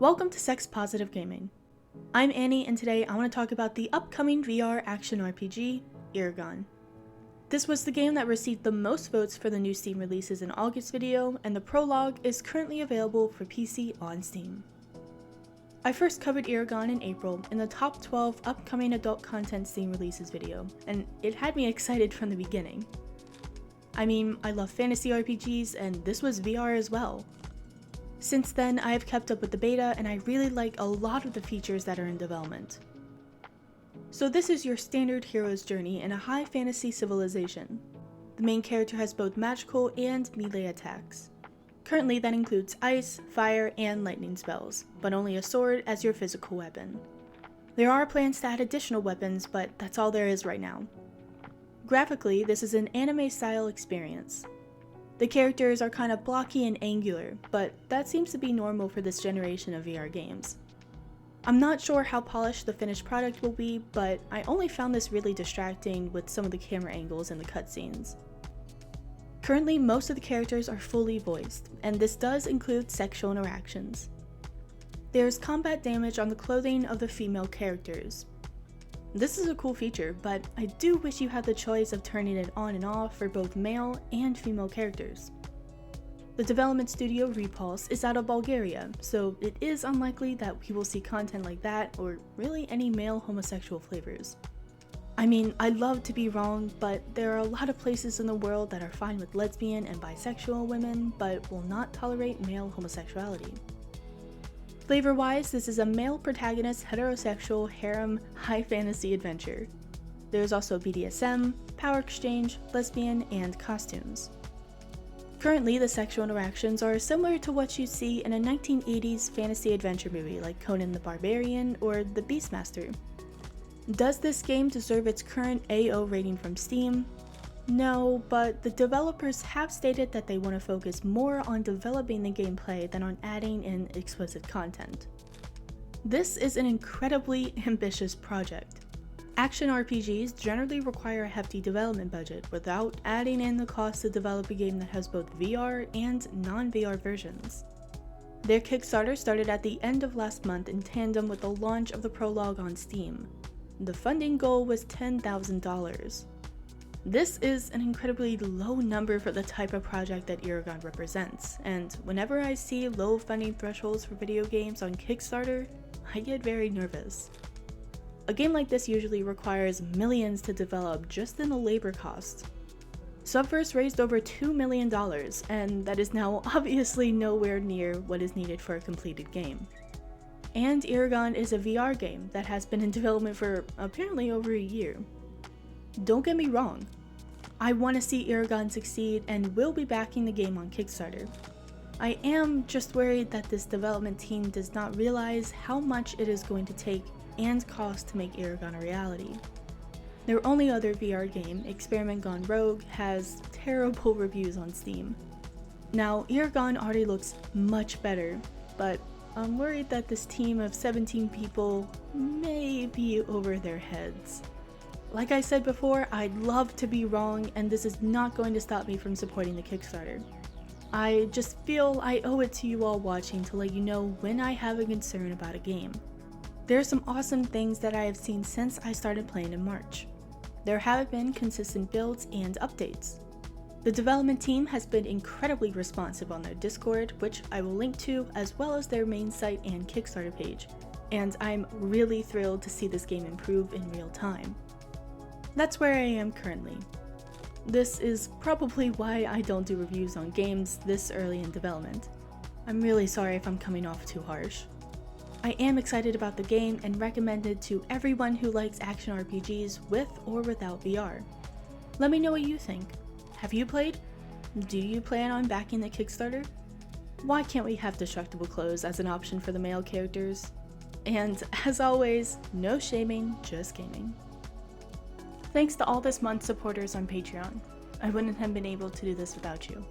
Welcome to Sex Positive Gaming. I'm Annie, and today I want to talk about the upcoming VR action RPG, Iragon. This was the game that received the most votes for the new Steam releases in August video, and the prologue is currently available for PC on Steam. I first covered Iragon in April in the top 12 upcoming adult content Steam releases video, and it had me excited from the beginning. I mean, I love fantasy RPGs, and this was VR as well. Since then, I have kept up with the beta, and I really like a lot of the features that are in development. So this is your standard hero's journey in a high fantasy civilization. The main character has both magical and melee attacks. Currently that includes ice, fire, and lightning spells, but only a sword as your physical weapon. There are plans to add additional weapons, but that's all there is right now. Graphically, this is an anime-style experience. The characters are kind of blocky and angular, but that seems to be normal for this generation of VR games. I'm not sure how polished the finished product will be, but I only found this really distracting with some of the camera angles in the cutscenes. Currently, most of the characters are fully voiced, and this does include sexual interactions. There's combat damage on the clothing of the female characters. This is a cool feature, but I do wish you had the choice of turning it on and off for both male and female characters. The development studio Repulse is out of Bulgaria, so it is unlikely that we will see content like that or really any male homosexual flavors. I mean, I'd love to be wrong, but there are a lot of places in the world that are fine with lesbian and bisexual women, but will not tolerate male homosexuality. Flavor-wise, this is a male protagonist heterosexual harem high fantasy adventure. There's also BDSM, power exchange, lesbian, and costumes. Currently, the sexual interactions are similar to what you see in a 1980s fantasy adventure movie like Conan the Barbarian or The Beastmaster. Does this game deserve its current AO rating from Steam? No, but the developers have stated that they want to focus more on developing the gameplay than on adding in explicit content. This is an incredibly ambitious project. Action RPGs generally require a hefty development budget without adding in the cost to develop a game that has both VR and non-VR versions. Their Kickstarter started at the end of last month in tandem with the launch of the prologue on Steam. The funding goal was $10,000. This is an incredibly low number for the type of project that Iragon represents, and whenever I see low funding thresholds for video games on Kickstarter, I get very nervous. A game like this usually requires millions to develop just in the labor costs. Subfirst raised over $2 million, and that is now obviously nowhere near what is needed for a completed game. And Iragon is a VR game that has been in development for apparently over a year. Don't get me wrong, I want to see Iragon succeed and will be backing the game on Kickstarter. I am just worried that this development team does not realize how much it is going to take and cost to make Iragon a reality. Their only other VR game, Experiment Gone Rogue, has terrible reviews on Steam. Now, Iragon already looks much better, but I'm worried that this team of 17 people may be over their heads. Like I said before, I'd love to be wrong, and this is not going to stop me from supporting the Kickstarter. I just feel I owe it to you all watching to let you know when I have a concern about a game. There are some awesome things that I have seen since I started playing in March. There have been consistent builds and updates. The development team has been incredibly responsive on their Discord, which I will link to, as well as their main site and Kickstarter page, and I'm really thrilled to see this game improve in real time. That's where I am currently. This is probably why I don't do reviews on games this early in development. I'm really sorry if I'm coming off too harsh. I am excited about the game and recommend it to everyone who likes action RPGs with or without VR. Let me know what you think. Have you played? Do you plan on backing the Kickstarter? Why can't we have destructible clothes as an option for the male characters? And as always, no shaming, just gaming. Thanks to all this month's supporters on Patreon. I wouldn't have been able to do this without you.